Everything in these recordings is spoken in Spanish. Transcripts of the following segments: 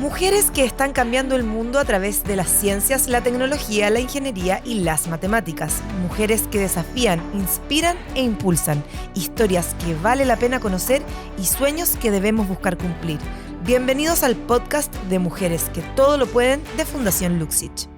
Mujeres que están cambiando el mundo a través de las ciencias, la tecnología, la ingeniería y las matemáticas. Mujeres que desafían, inspiran e impulsan. Historias que vale la pena conocer y sueños que debemos buscar cumplir. Bienvenidos al podcast de Mujeres que todo lo pueden de Fundación Luxich.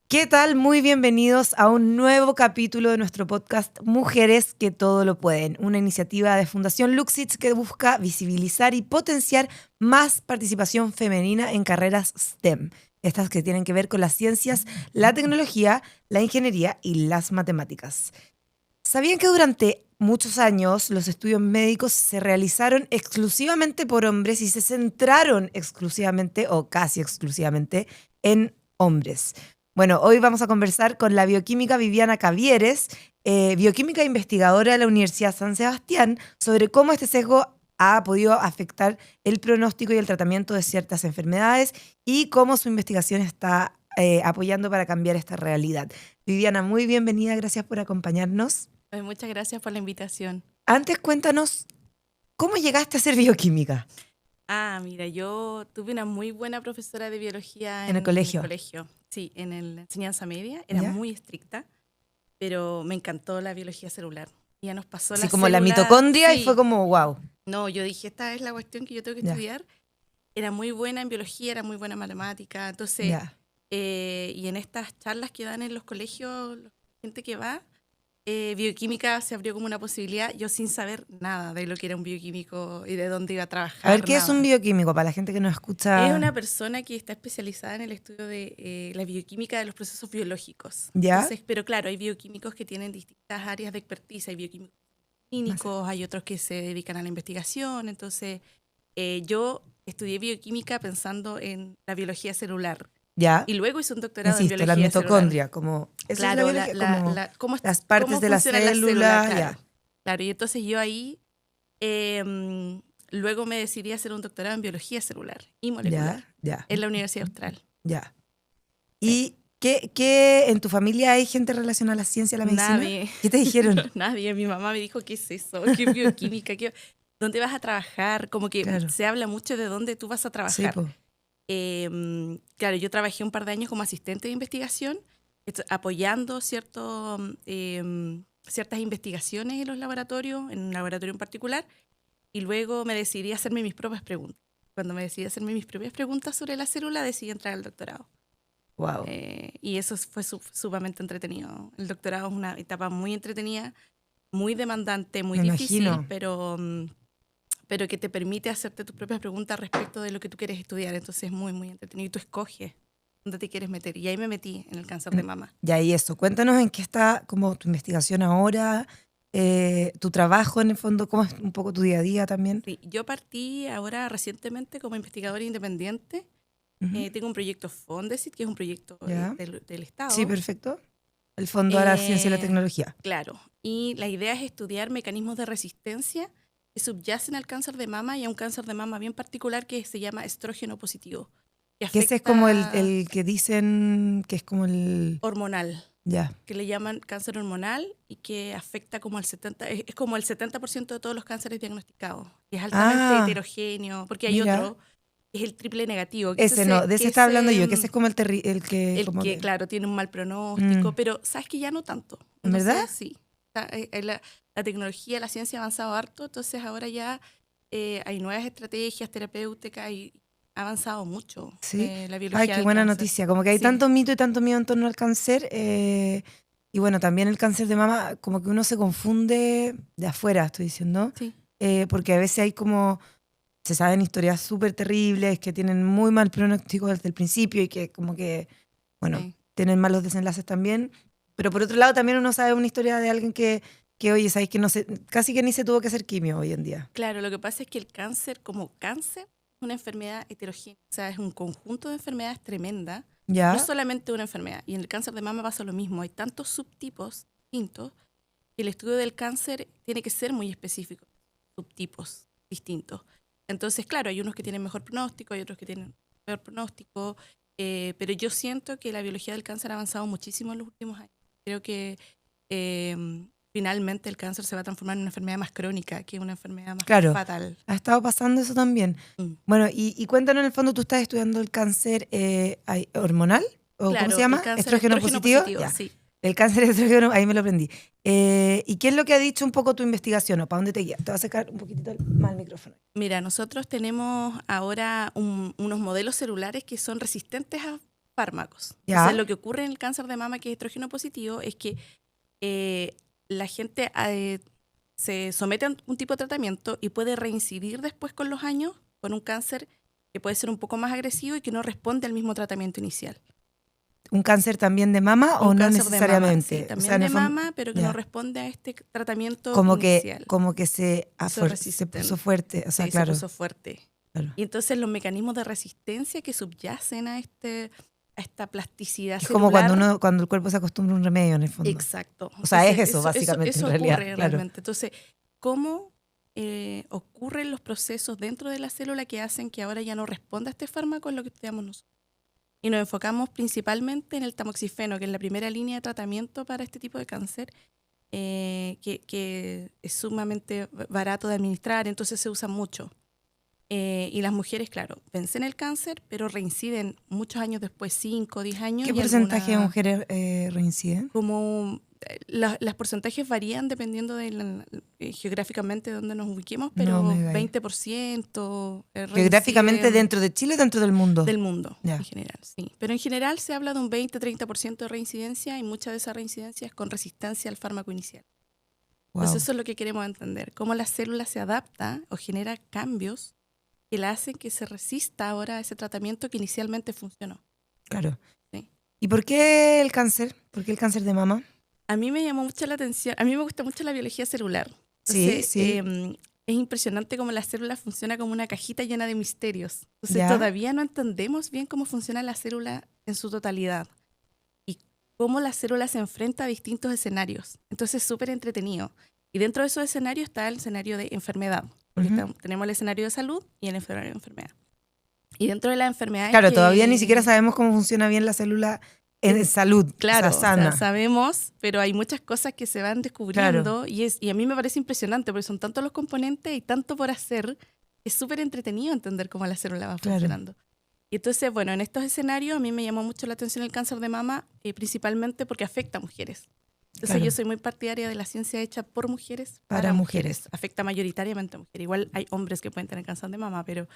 ¿Qué tal? Muy bienvenidos a un nuevo capítulo de nuestro podcast Mujeres que todo lo pueden, una iniciativa de Fundación Luxich que busca visibilizar y potenciar más participación femenina en carreras STEM, estas que tienen que ver con las ciencias, la tecnología, la ingeniería y las matemáticas. ¿Sabían que durante muchos años los estudios médicos se realizaron exclusivamente por hombres y se centraron exclusivamente o casi exclusivamente en hombres? Bueno, hoy vamos a conversar con la bioquímica Viviana Cavieres, bioquímica investigadora de la Universidad San Sebastián, sobre cómo este sesgo ha podido afectar el pronóstico y el tratamiento de ciertas enfermedades y cómo su investigación está apoyando para cambiar esta realidad. Viviana, muy bienvenida, gracias por acompañarnos. Muchas gracias por la invitación. Antes, cuéntanos, ¿cómo llegaste a ser bioquímica? Mira, yo tuve una muy buena profesora de biología ¿En el colegio? Sí, en la enseñanza media. Era ¿Ya? muy estricta, pero me encantó la biología celular. Ya nos pasó Sí, la como la célula. mitocondria Sí. y fue como wow. No, yo dije, esta es la cuestión que yo tengo que Ya. estudiar. Era muy buena en biología, era muy buena en matemática. Entonces, Ya. y en estas charlas que dan en los colegios, la gente que va, bioquímica se abrió como una posibilidad, yo sin saber nada de lo que era un bioquímico y de dónde iba a trabajar. A ver, ¿qué es nada. un bioquímico para la gente que nos escucha? Es una persona que está especializada en el estudio de la bioquímica de los procesos biológicos. ¿Ya? Entonces, pero claro, hay bioquímicos que tienen distintas áreas de expertise, hay bioquímicos clínicos, hay otros que se dedican a la investigación. Entonces, yo estudié bioquímica pensando en la biología celular. ¿Ya? Y luego hice un doctorado Insisto, en la biología mitocondria, como... Eso Claro, es la biología, como cómo, las partes cómo de la funciona célula, claro. ya. Claro, y entonces yo ahí luego me decidí a hacer un doctorado en biología celular y molecular Ya. en la Universidad Austral. Ya. ¿Y qué en tu familia hay gente relacionada a la ciencia, a la medicina? Nadie. ¿Qué te dijeron? Nadie. Mi mamá me dijo, ¿qué es eso? ¿Qué es bioquímica? ¿Dónde vas a trabajar? Como que Claro. se habla mucho de dónde tú vas a Sí, trabajar. po. Claro, yo trabajé un par de años como asistente de investigación, apoyando ciertas investigaciones en los laboratorios, en un laboratorio en particular, y luego me decidí a hacerme mis propias preguntas. Cuando me decidí a hacerme mis propias preguntas sobre la célula, decidí entrar al doctorado. Wow. Y eso fue sumamente entretenido. El doctorado es una etapa muy entretenida, muy demandante, muy Me difícil, imagino. pero que te permite hacerte tus propias preguntas respecto de lo que tú quieres estudiar. Entonces es muy, muy entretenido. Y tú escoges dónde te quieres meter. Y ahí me metí en el cáncer de mama. Ya, y eso. Cuéntanos en qué está como tu investigación ahora, tu trabajo en el fondo, cómo es un poco tu día a día también. Sí, yo partí ahora recientemente como investigadora independiente. Ujú. Tengo un proyecto Fondesit, que es un proyecto Ya. del Estado. Sí, perfecto. El Fondo a la Ciencia y la Eh, Tecnología. Claro. Y la idea es estudiar mecanismos de resistencia que subyacen al cáncer de mama y a un cáncer de mama bien particular que se llama estrógeno positivo. Que ese es como el que dicen que es como el... hormonal, Ya. que le llaman cáncer hormonal y que afecta como al 70%, es como el 70% de todos los cánceres diagnosticados. Y es altamente heterogéneo, porque hay mira. otro, que es el triple negativo. Que Ese no, de ese estaba hablando yo, que ese es como el que... el como que, que... claro, tiene un mal pronóstico, Mm. pero sabes que ya no tanto. ¿En Entonces, verdad? sí. La tecnología, la ciencia ha avanzado harto, entonces ahora ya hay nuevas estrategias terapéuticas y ha avanzado mucho Sí. la biología Ay, qué del buena cáncer. noticia. Como que hay Sí. tanto mito y tanto miedo en torno al cáncer. Y bueno, también el cáncer de mama, como que uno se confunde de afuera, estoy diciendo. Sí. Porque a veces hay como... Se saben historias súper terribles que tienen muy mal pronóstico desde el principio y que como que, bueno, Sí. tienen malos desenlaces también. Pero por otro lado también uno sabe una historia de alguien que oye, sabéis que no se, casi que ni se tuvo que hacer quimio hoy en día. Claro, lo que pasa es que el cáncer, como cáncer, es una enfermedad heterogénea. O sea, es un conjunto de enfermedades tremenda. ¿Ya? No es solamente una enfermedad. Y en el cáncer de mama pasa lo mismo. Hay tantos subtipos distintos que el estudio del cáncer tiene que ser muy específico. Subtipos distintos. Entonces, claro, hay unos que tienen mejor pronóstico, hay otros que tienen peor pronóstico. Pero yo siento que la biología del cáncer ha avanzado muchísimo en los últimos años. Creo que finalmente el cáncer se va a transformar en una enfermedad más crónica, que una enfermedad más Claro. fatal. Ha estado pasando eso también. Mm. Bueno, y cuéntanos, en el fondo, ¿tú estás estudiando el cáncer hormonal? ¿O Claro, cómo se llama? el cáncer ¿Estrógeno positivo? Ya. sí. El cáncer estrógeno, ahí me lo aprendí. ¿Y qué es lo que ha dicho un poco tu investigación? ¿O para dónde te guía? Te voy a sacar un poquitito más el micrófono. Mira, nosotros tenemos ahora unos modelos celulares que son resistentes a fármacos. Ya. Entonces, lo que ocurre en el cáncer de mama, que es estrógeno positivo, es que la gente se somete a un tipo de tratamiento y puede reincidir después con los años con un cáncer que puede ser un poco más agresivo y que no responde al mismo tratamiento inicial. ¿Un cáncer también de mama o Un no cáncer necesariamente? De mama, sí, también O sea, en de el fondo, mama, pero que ya. no responde a este tratamiento como inicial. que se puso resistente. fuerte. O sea, Sí, claro. se puso fuerte. Claro. Y entonces los mecanismos de resistencia que subyacen a esta plasticidad Es celular. como cuando el cuerpo se acostumbra a un remedio, en el fondo. Exacto. O sea, Entonces, es eso, básicamente, Eso en realidad. ocurre Claro. realmente. Entonces, ¿cómo ocurren los procesos dentro de la célula que hacen que ahora ya no responda a este fármaco? Es lo que estudiamos nosotros. Y nos enfocamos principalmente en el tamoxifeno, que es la primera línea de tratamiento para este tipo de cáncer, que es sumamente barato de administrar, entonces se usa mucho. Y las mujeres, claro, vencen el cáncer, pero reinciden muchos años después, 5 o 10 años. ¿Qué porcentaje de mujeres reinciden? Como los porcentajes varían dependiendo de geográficamente de donde nos ubiquemos, pero No me 20%. ¿Geográficamente dentro de Chile o dentro del mundo? Del mundo, Ya. en general, sí. Pero en general se habla de un 20-30% de reincidencia y mucha de esa reincidencia es con resistencia al fármaco inicial. Wow. Entonces eso es lo que queremos entender, cómo la célula se adapta o genera cambios que la hacen que se resista ahora a ese tratamiento que inicialmente funcionó. Claro. Sí. ¿Y por qué el cáncer? ¿Por qué el cáncer de mama? A mí me llamó mucho la atención, a mí me gusta mucho la biología celular. Entonces, Sí. Es impresionante cómo la célula funciona como una cajita llena de misterios. Entonces ¿Ya? todavía no entendemos bien cómo funciona la célula en su totalidad y cómo la célula se enfrenta a distintos escenarios. Entonces es súper entretenido. Y dentro de esos escenarios está el escenario de enfermedad. Porque tenemos el escenario de salud y el escenario de enfermedad. Y dentro de la enfermedad... Claro, todavía ni siquiera sabemos cómo funciona bien la célula en salud, claro, o sea, sana. O sea, sabemos, pero hay muchas cosas que se van descubriendo. Claro. Y a mí me parece impresionante porque son tantos los componentes y tanto por hacer. Es súper entretenido entender cómo la célula va funcionando. Y entonces, bueno, en estos escenarios a mí me llamó mucho la atención el cáncer de mama, principalmente porque afecta a mujeres. Entonces yo soy muy partidaria de la ciencia hecha por mujeres para mujeres. Afecta mayoritariamente a mujeres. Igual hay hombres que pueden tener cáncer de mama, pero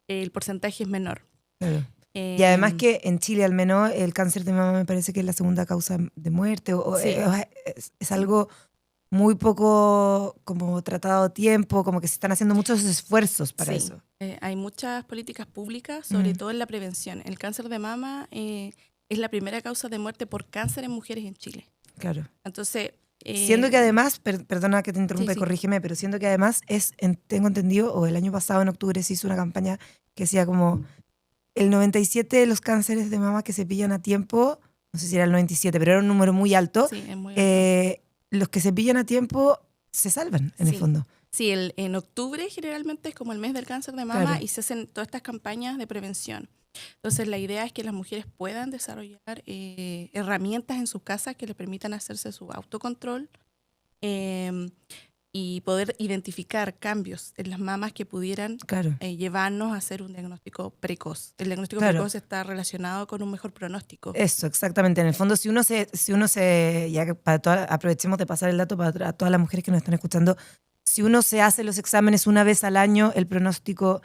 el porcentaje es menor. Claro. Y además que en Chile al menos el cáncer de mama me parece que es la segunda causa de muerte. Sí. Es algo muy poco como tratado a tiempo, como que se están haciendo muchos esfuerzos para eso. Hay muchas políticas públicas, sobre todo en la prevención. El cáncer de mama es la primera causa de muerte por cáncer en mujeres en Chile. Claro. Entonces, siendo que además, perdona que te interrumpa y sí. corrígeme, pero siendo que además tengo entendido, o el año pasado en octubre se hizo una campaña que decía como el 97 de los cánceres de mama que se pillan a tiempo, no sé si era el 97, pero era un número muy alto, sí, es muy alto. Los que se pillan a tiempo se salvan en el fondo. Sí, en octubre generalmente es como el mes del cáncer de mama y se hacen todas estas campañas de prevención. Entonces la idea es que las mujeres puedan desarrollar herramientas en sus casas que les permitan hacerse su autocontrol y poder identificar cambios en las mamas que pudieran llevarnos a hacer un diagnóstico precoz. El diagnóstico precoz está relacionado con un mejor pronóstico. Eso, exactamente. En el fondo, si uno se ya que aprovechemos de pasar el dato para todas las mujeres que nos están escuchando, si uno se hace los exámenes una vez al año, el pronóstico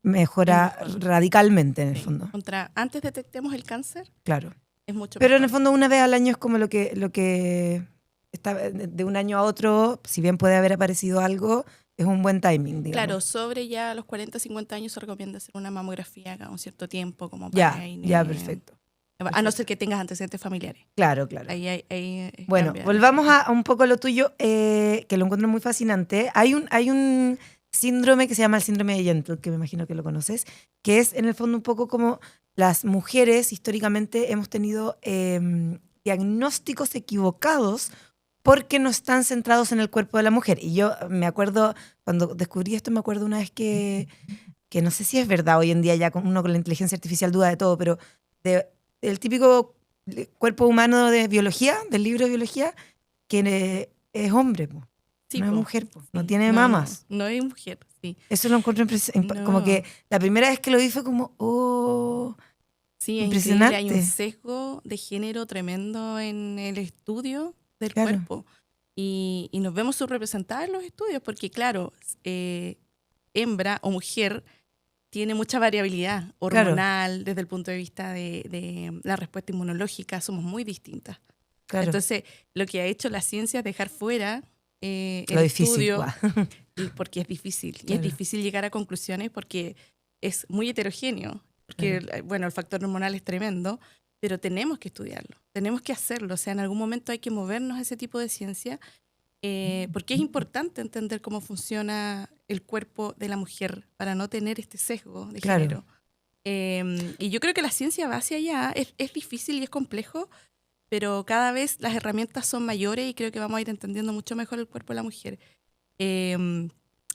mejora radicalmente en el fondo. Antes detectemos el cáncer, es mucho Pero mejor. en el fondo una vez al año es como lo que está de un año a otro, si bien puede haber aparecido algo, es un buen timing, digamos. Claro, sobre ya los 40, 50 años se recomienda hacer una mamografía cada un cierto tiempo. Como para perfecto. A no ser que tengas antecedentes familiares. Claro. Ahí bueno, volvamos a un poco lo tuyo, que lo encuentro muy fascinante. Hay un síndrome que se llama el síndrome de Gentle, que me imagino que lo conoces, que es en el fondo un poco como las mujeres históricamente hemos tenido diagnósticos equivocados porque no están centrados en el cuerpo de la mujer. Y yo me acuerdo, cuando descubrí esto, me acuerdo una vez que no sé si es verdad, hoy en día ya uno con la inteligencia artificial duda de todo, pero el típico cuerpo humano de biología, del libro de biología, que es hombre, po. Sí, No es po, mujer, po. No sí. tiene No, mamas. no es mujer, sí. Eso lo encuentro como que No, la primera vez que lo vi fue como, oh, sí, es increíble. Hay un impresionante. sesgo de género tremendo en el estudio del Claro, cuerpo. Y nos vemos subrepresentadas en los estudios, porque claro, hembra o mujer tiene mucha variabilidad claro, hormonal desde el punto de vista de la respuesta inmunológica, somos muy distintas. claro. Entonces, lo que ha hecho la ciencia es dejar fuera el Lo difícil, estudio, guau. porque es difícil. Y es Claro, difícil llegar a conclusiones porque es muy heterogéneo. Porque, claro. bueno, el factor hormonal es tremendo, pero tenemos que estudiarlo, tenemos que hacerlo. O sea, en algún momento hay que movernos a ese tipo de ciencia, porque es importante entender cómo funciona el cuerpo de la mujer para no tener este sesgo de Claro. género. Y yo creo que la ciencia va hacia allá. Es difícil y es complejo, pero cada vez las herramientas son mayores y creo que vamos a ir entendiendo mucho mejor el cuerpo de la mujer. Em,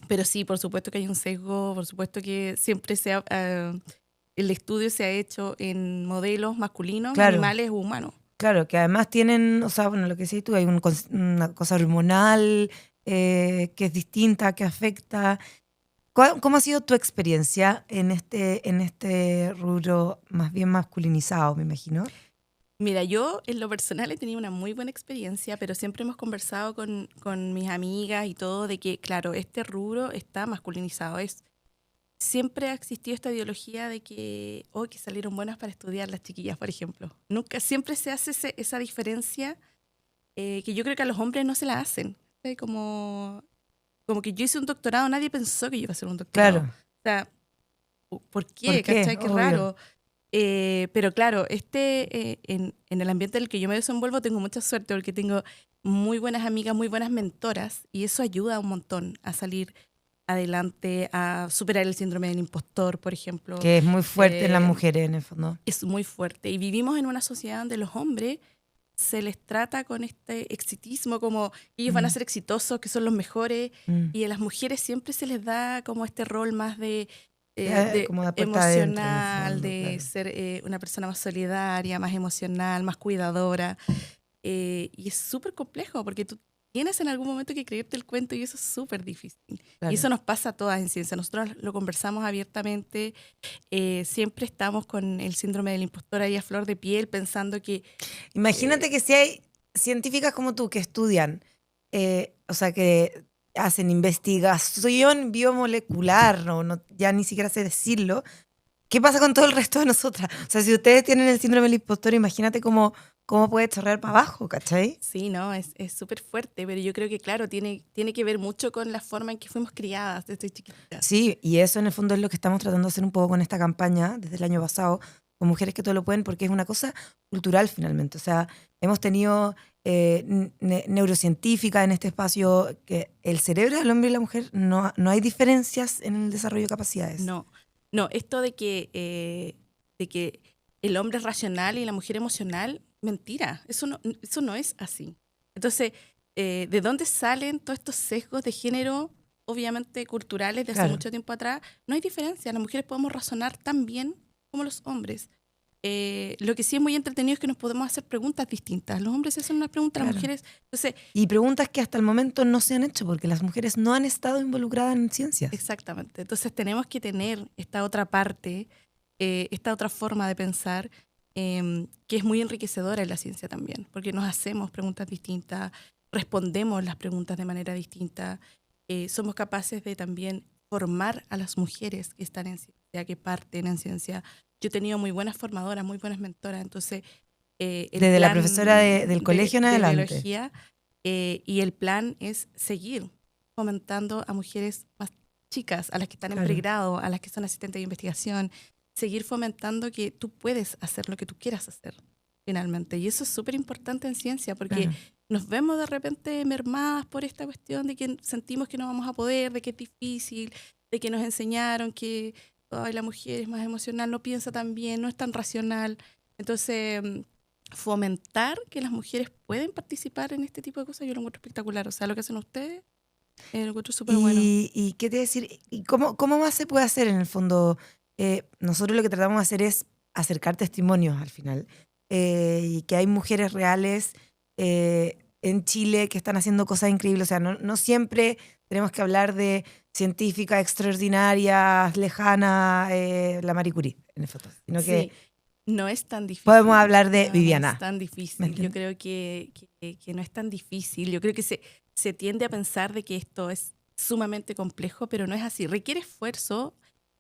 pero sí, por supuesto que hay un sesgo, por supuesto que siempre el estudio se ha hecho en modelos masculinos, Claro, animales o humanos. claro, que además tienen, o sea, bueno, lo que decís tú, hay una cosa hormonal que es distinta, que afecta. ¿Cómo ha sido tu experiencia en este rubro más bien masculinizado, me imagino? Mira, yo en lo personal he tenido una muy buena experiencia, pero siempre hemos conversado con mis amigas y todo de que, claro, este rubro está masculinizado. Siempre ha existido esta ideología de que, oh, que salieron buenas para estudiar las chiquillas, por ejemplo. Nunca, siempre se hace esa diferencia que yo creo que a los hombres no se la hacen. ¿Sí? Como que yo hice un doctorado, nadie pensó que yo iba a hacer un doctorado. Claro, O sea, ¿por ¿por qué? qué? ¿Cachai? Qué Obvio. raro. Pero claro, en el ambiente en el que yo me desenvuelvo tengo mucha suerte porque tengo muy buenas amigas, muy buenas mentoras y eso ayuda un montón a salir adelante, a superar el síndrome del impostor, por ejemplo. Que es muy fuerte en las Eh, mujeres, en el fondo. es muy fuerte y vivimos en una sociedad donde los hombres se les trata con este exitismo como ellos van a Mm, ser exitosos, que son los mejores, mm. y a las mujeres siempre se les da como este rol más de Como de puerta adentro, en el emocional, fondo, de claro. ser una persona más solidaria, más emocional, más cuidadora. Y es súper complejo porque tú tienes en algún momento que creerte el cuento y eso es súper difícil. Y Claro. eso nos pasa a todas en ciencia. Nosotros lo conversamos abiertamente. Siempre estamos con el síndrome del impostor ahí a flor de piel pensando que Imagínate eh, que si hay científicas como tú que estudian, o sea, que hacen investigación biomolecular, ya ni siquiera sé decirlo, ¿qué pasa con todo el resto de nosotras? O sea, si ustedes tienen el síndrome del impostor, imagínate cómo puede chorrear para abajo, ¿cachai? sí, no, es súper fuerte, pero yo creo que, claro, tiene que ver mucho con la forma en que fuimos criadas desde chiquititas. Sí, y eso en el fondo es lo que estamos tratando de hacer un poco con esta campaña desde el año pasado, con Mujeres que todo lo pueden, porque es una cosa cultural finalmente. O sea, hemos tenido neurocientíficas en este espacio que el cerebro del hombre y la mujer no hay diferencias en el desarrollo de capacidades. No, no, esto de que el hombre es racional y la mujer emocional, mentira, eso no es así. Entonces, ¿de dónde salen todos estos sesgos de género, obviamente culturales de hace Claro, mucho tiempo atrás? No hay diferencia, las mujeres podemos razonar tan bien como los hombres. Lo que sí es muy entretenido es que nos podemos hacer preguntas distintas. Los hombres se hacen unas preguntas, las claro. mujeres... Entonces, Y preguntas que hasta el momento no se han hecho porque las mujeres no han estado involucradas en ciencias. exactamente. Entonces tenemos que tener esta otra parte, esta otra forma de pensar, que es muy enriquecedora en la ciencia también, porque nos hacemos preguntas distintas, respondemos las preguntas de manera distinta, somos capaces de también formar a las mujeres que están en ciencia, que parten en ciencia. Yo he tenido muy buenas formadoras, muy buenas mentoras, entonces el Desde la profesora plan del colegio en de adelante. biología y el plan es seguir fomentando a mujeres más chicas, a las que están en Claro, pregrado, a las que son asistentes de investigación, seguir fomentando que tú puedes hacer lo que tú quieras hacer, finalmente. Y eso es súper importante en ciencia, porque claro. nos vemos de repente mermadas por esta cuestión de que sentimos que no vamos a poder, de que es difícil, de que nos enseñaron que ay, la mujer es más emocional, no piensa tan bien, no es tan racional. Entonces, fomentar que las mujeres pueden participar en este tipo de cosas, yo lo encuentro espectacular. O sea, lo que hacen ustedes, lo encuentro súper bueno. ¿Y qué te decir? ¿Y cómo más se puede hacer en el fondo? Nosotros lo que tratamos de hacer es acercar testimonios al final. Y que hay mujeres reales en Chile que están haciendo cosas increíbles. O sea, no siempre tenemos que hablar de científicas extraordinarias, lejanas, la Marie Curie, en el fondo, sino que Sí, no es tan difícil. podemos hablar de No Viviana. es tan ¿Me difícil. Yo entiendes? creo que no es tan difícil. Yo creo que se tiende a pensar de que esto es sumamente complejo, pero no es así. Requiere esfuerzo,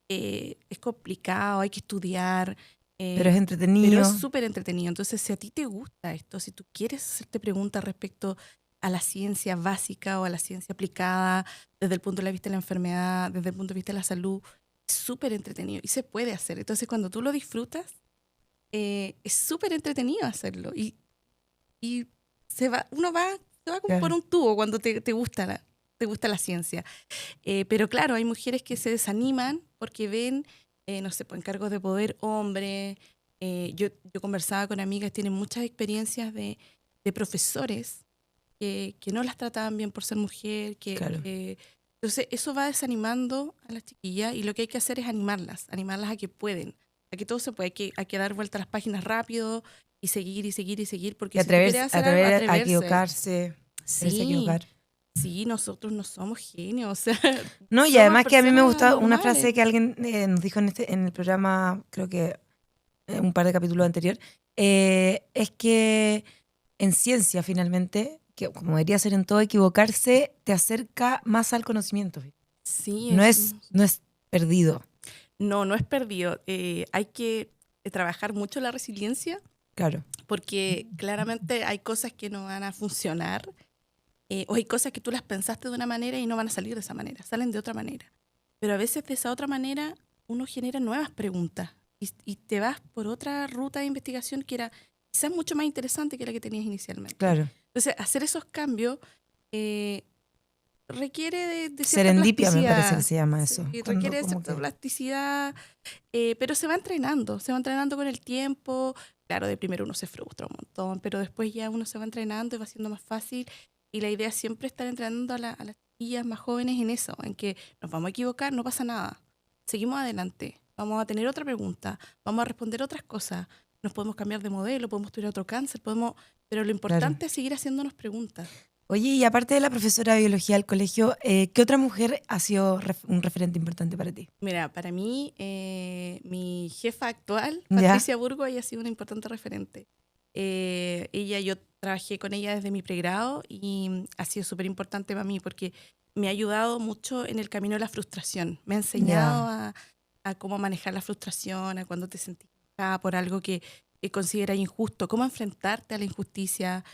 es complicado, hay que estudiar, Pero es pero entretenido. es súper entretenido. Entonces, si a ti te gusta esto, si tú quieres hacerte preguntas respecto a la ciencia básica o a la ciencia aplicada desde el punto de vista de la enfermedad, desde el punto de vista de la salud, es súper entretenido y se puede hacer. Entonces, cuando tú lo disfrutas, es súper entretenido hacerlo. Y se va como por Claro. un tubo cuando te gusta la ciencia. Pero claro, hay mujeres que se desaniman porque ven, no sé, pues, encargos de poder hombre. Yo conversaba con amigas que tienen muchas experiencias de profesores que no las trataban bien por ser mujer. Claro. Entonces, eso va desanimando a las chiquillas y lo que hay que hacer es animarlas a que pueden, a que todo se puede, hay que dar vuelta a las páginas rápido y seguir y seguir y seguir, porque Y si tú quieres hacer algo, atrever a atreverse. equivocarse, atreverse a Sí, equivocar. sí, nosotros no somos genios, o sea, No, y somos además que a mí me personas gusta una normales. frase que alguien nos dijo en el programa, creo que un par de capítulos anterior, es que en ciencia finalmente, que como debería ser en todo, equivocarse te acerca más al conocimiento. Sí, No es perdido, no es perdido. Hay que trabajar mucho la resiliencia claro. porque claramente hay cosas que no van a funcionar o hay cosas que tú las pensaste de una manera y no van a salir de esa manera, salen de otra manera. Pero a veces de esa otra manera uno genera nuevas preguntas y te vas por otra ruta de investigación que era quizás mucho más interesante que la que tenías inicialmente. Claro. Entonces, hacer esos cambios requiere de cierta Serendipia me parece que plasticidad. se llama Sí, eso. Cuando requiere de como cierta que, plasticidad, pero se va entrenando con el tiempo. Claro, de primero uno se frustra un montón, pero después ya uno se va entrenando y va siendo más fácil. Y la idea es siempre estar entrenando a las chiquillas más jóvenes en eso, en que nos vamos a equivocar, no pasa nada. Seguimos adelante, vamos a tener otra pregunta, vamos a responder otras cosas. Nos podemos cambiar de modelo, podemos estudiar otro cáncer, pero lo importante claro. es seguir haciéndonos preguntas. Oye, y aparte de la profesora de biología del colegio, ¿qué otra mujer ha sido un referente importante para ti? Mira, para mí, mi jefa actual, ¿Ya? Patricia Burgo, ella ha sido una importante referente. Yo trabajé con ella desde mi pregrado y ha sido súper importante para mí porque me ha ayudado mucho en el camino de la frustración. Me ha enseñado a cómo manejar la frustración, a cuando te sentís enojada por algo que consideras injusto, cómo enfrentarte a la injusticia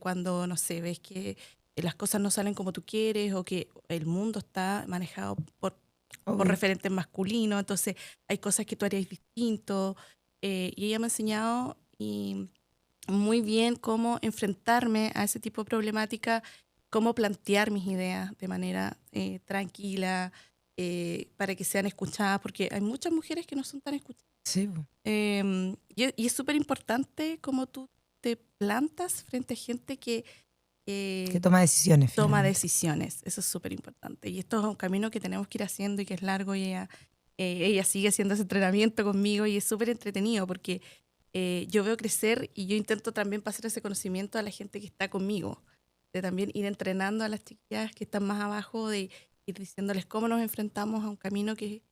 cuando, no sé, ves que las cosas no salen como tú quieres o que el mundo está manejado por Obvio. referentes masculinos, entonces hay cosas que tú harías distinto. Y ella me ha enseñado muy bien cómo enfrentarme a ese tipo de problemática, cómo plantear mis ideas de manera tranquila, para que sean escuchadas, porque hay muchas mujeres que no son tan escuchadas. Sí, po. Y es súper importante cómo tú te plantas frente a gente que toma decisiones. toma Finalmente. decisiones. Eso es súper importante. Y esto es un camino que tenemos que ir haciendo y que es largo y ella sigue haciendo ese entrenamiento conmigo y es súper entretenido porque yo veo crecer y yo intento también pasar ese conocimiento a la gente que está conmigo, de también ir entrenando a las chiquillas que están más abajo, de ir diciéndoles cómo nos enfrentamos a un camino que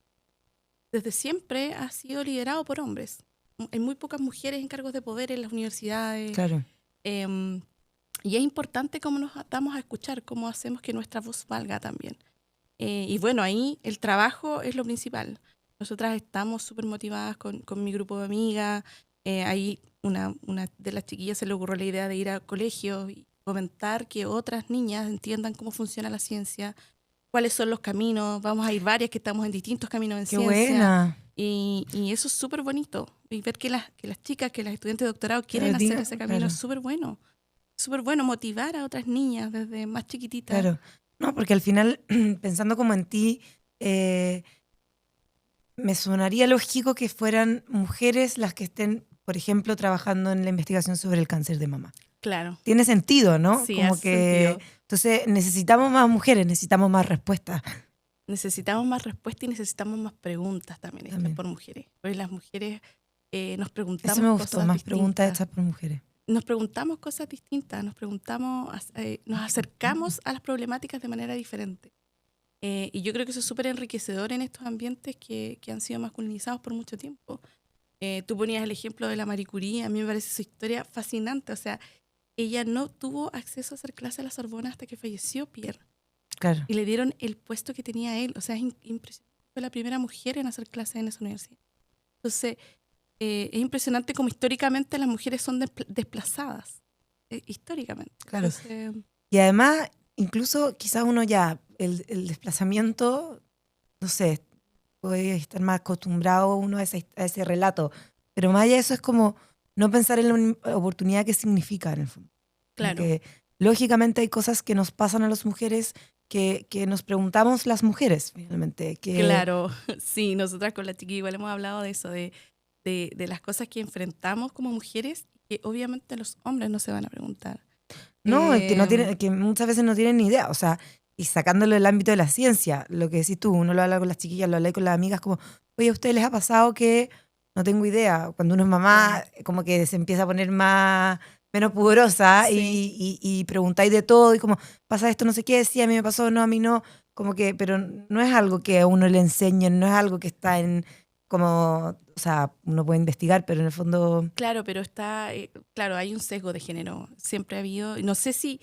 desde siempre ha sido liderado por hombres. Hay muy pocas mujeres en cargos de poder en las universidades. Claro. Y es importante cómo nos damos a escuchar, cómo hacemos que nuestra voz valga también. Y bueno, ahí el trabajo es lo principal. Nosotras estamos súper motivadas con mi grupo de amigas. Ahí una de las chiquillas se le ocurrió la idea de ir a colegios y comentar que otras niñas entiendan cómo funciona la ciencia, cuáles son los caminos. Vamos a ir varias que estamos en distintos caminos en Qué ciencia. buena. Y eso es súper bonito. Y ver que las chicas, que las estudiantes de doctorado quieren hacer ese camino es súper bueno. Súper bueno motivar a otras niñas desde más chiquititas. Claro. No, porque al final, pensando como en ti, me sonaría lógico que fueran mujeres las que estén, por ejemplo, trabajando en la investigación sobre el cáncer de mama. Claro. Tiene sentido, ¿no? Sí, como hace que sentido. entonces necesitamos más mujeres, necesitamos más respuestas. Necesitamos más respuestas y necesitamos más preguntas también hechas También. por mujeres. Porque las mujeres nos preguntamos Eso me gustó, cosas más distintas. preguntas hechas por mujeres. nos preguntamos cosas distintas, nos acercamos a las problemáticas de manera diferente. Y yo creo que eso es súper enriquecedor en estos ambientes que han sido masculinizados por mucho tiempo. Tú ponías el ejemplo de la Marie Curie, a mí me parece su historia fascinante. O sea, ella no tuvo acceso a hacer clase a la Sorbona hasta que falleció Pierre. Claro. Y le dieron el puesto que tenía él. O sea, es impresionante. Fue la primera mujer en hacer clases en esa universidad. Entonces, es impresionante como históricamente las mujeres son desplazadas. Históricamente. Claro. Entonces, Y además, incluso quizás uno ya, el desplazamiento, no sé, puede estar más acostumbrado uno a ese relato, pero más allá de eso es como no pensar en la oportunidad que significa en el fondo. claro. Porque lógicamente hay cosas que nos pasan a las mujeres que nos preguntamos las mujeres, finalmente. Claro, sí, nosotras con la chiquilla igual hemos hablado de eso, de las cosas que enfrentamos como mujeres, que obviamente los hombres no se van a preguntar. No, que muchas veces no tienen ni idea, o sea, y sacándolo del ámbito de la ciencia, lo que decís tú, uno lo habla con las chiquillas, lo habla con las amigas, como, oye, ¿a ustedes les ha pasado que no tengo idea? Cuando uno es mamá, como que se empieza a poner menos pudorosa y preguntáis de todo, y como, pasa esto, no sé qué, sí, a mí me pasó, no, a mí no, como que, pero no es algo que a uno le enseñen, no es algo que está como, o sea, uno puede investigar, pero en el fondo... Claro, pero claro, hay un sesgo de género, siempre ha habido, no sé si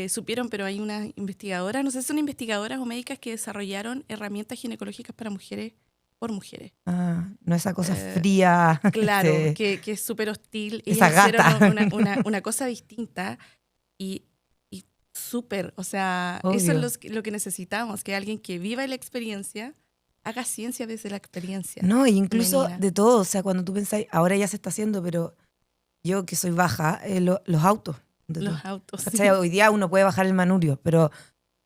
supieron, pero hay unas investigadoras, no sé si son investigadoras o médicas que desarrollaron herramientas ginecológicas para mujeres por mujeres. No esa cosa fría. Claro, que es súper hostil. Esa Ellas gata. hicieron una cosa distinta y súper, o sea, Obvio. eso es lo que necesitamos, que alguien que viva la experiencia haga ciencia desde la experiencia. No, y incluso femenina. de todo, o sea, cuando tú pensás, ahora ya se está haciendo, pero yo que soy baja, los autos. Los autos. ¿Cachai? Hoy día uno puede bajar el manubrio, pero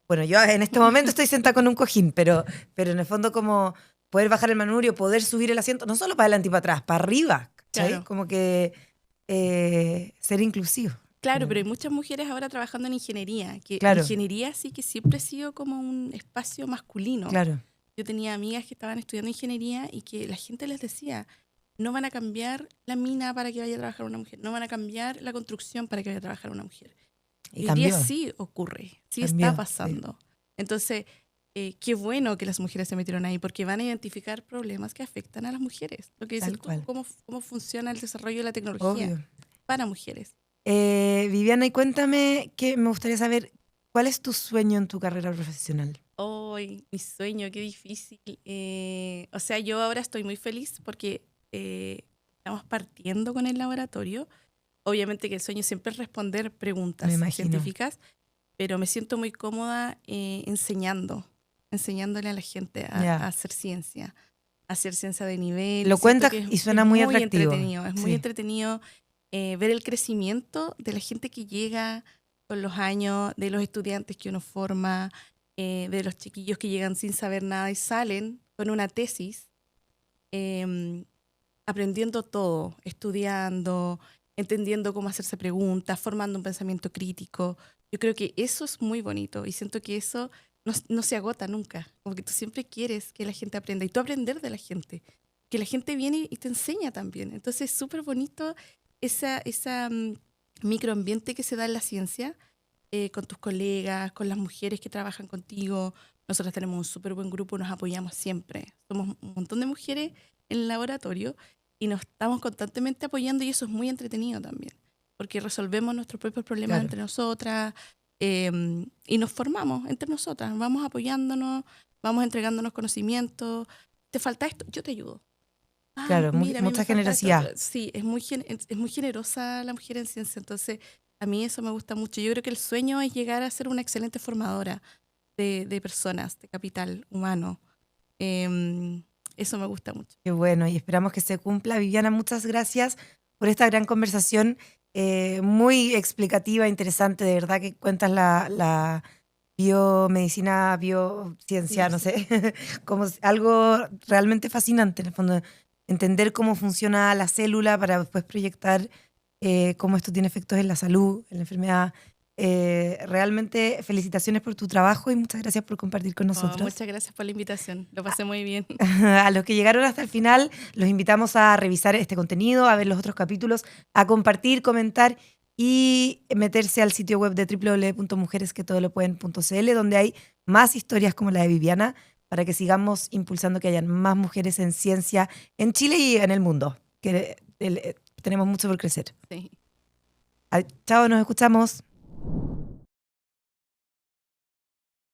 bueno, yo en este momento estoy sentada con un cojín, pero en el fondo como poder bajar el manubrio, poder subir el asiento, no solo para adelante y para atrás, para arriba, ¿cachai? Claro. Como que ser inclusivo. Claro, pero hay muchas mujeres ahora trabajando en ingeniería, que Claro. ingeniería sí que siempre ha sido como un espacio masculino. Claro. Yo tenía amigas que estaban estudiando ingeniería y que la gente les decía, no van a cambiar la mina para que vaya a trabajar una mujer, no van a cambiar la construcción para que vaya a trabajar una mujer. Y hoy día sí ocurre, sí está pasando. Sí. Entonces, qué bueno que las mujeres se metieron ahí, porque van a identificar problemas que afectan a las mujeres. Lo que dices tú, cómo funciona el desarrollo de la tecnología para mujeres. Viviana, y cuéntame, que me gustaría saber, ¿cuál es tu sueño en tu carrera profesional? Mi sueño, qué difícil. O sea, yo ahora estoy muy feliz porque estamos partiendo con el laboratorio. Obviamente que el sueño siempre es responder preguntas científicas, pero me siento muy cómoda enseñándole a la gente a hacer ciencia de nivel. Lo cuentas y suena muy atractivo. Entretenido, es muy entretenido ver el crecimiento de la gente que llega con los años, de los estudiantes que uno forma, de los chiquillos que llegan sin saber nada y salen con una tesis, aprendiendo todo, estudiando, entendiendo cómo hacerse preguntas, formando un pensamiento crítico. Yo creo que eso es muy bonito y siento que eso no se agota nunca. Como que tú siempre quieres que la gente aprenda y tú aprender de la gente. Que la gente viene y te enseña también. Entonces es súper bonito esa microambiente que se da en la ciencia con tus colegas, con las mujeres que trabajan contigo. Nosotros tenemos un súper buen grupo, nos apoyamos siempre. Somos un montón de mujeres en el laboratorio y nos estamos constantemente apoyando y eso es muy entretenido también, porque resolvemos nuestros propios problemas entre nosotras y nos formamos entre nosotras, vamos apoyándonos, vamos entregándonos conocimientos. ¿Te falta esto? Yo te ayudo. Claro, mucha generosidad. Sí, es muy generosa la mujer en ciencia, entonces a mí eso me gusta mucho. Yo creo que el sueño es llegar a ser una excelente formadora de personas, de capital humano. Eso me gusta mucho. Qué bueno, y esperamos que se cumpla. Viviana, muchas gracias por esta gran conversación, muy explicativa, interesante, de verdad que cuentas la biomedicina, biociencia, no sé, como algo realmente fascinante, en el fondo, entender cómo funciona la célula para después proyectar cómo esto tiene efectos en la salud, en la enfermedad. Realmente felicitaciones por tu trabajo y muchas gracias por compartir con nosotros. Muchas gracias por la invitación, lo pasé muy bien. A los que llegaron hasta el final, los invitamos a revisar este contenido, a ver los otros capítulos, a compartir, comentar y meterse al sitio web de www.mujeresquetodolopueden.cl, donde hay más historias como la de Viviana, para que sigamos impulsando que hayan más mujeres en ciencia en Chile y en el mundo, que tenemos mucho por crecer. Sí. Chao, nos escuchamos.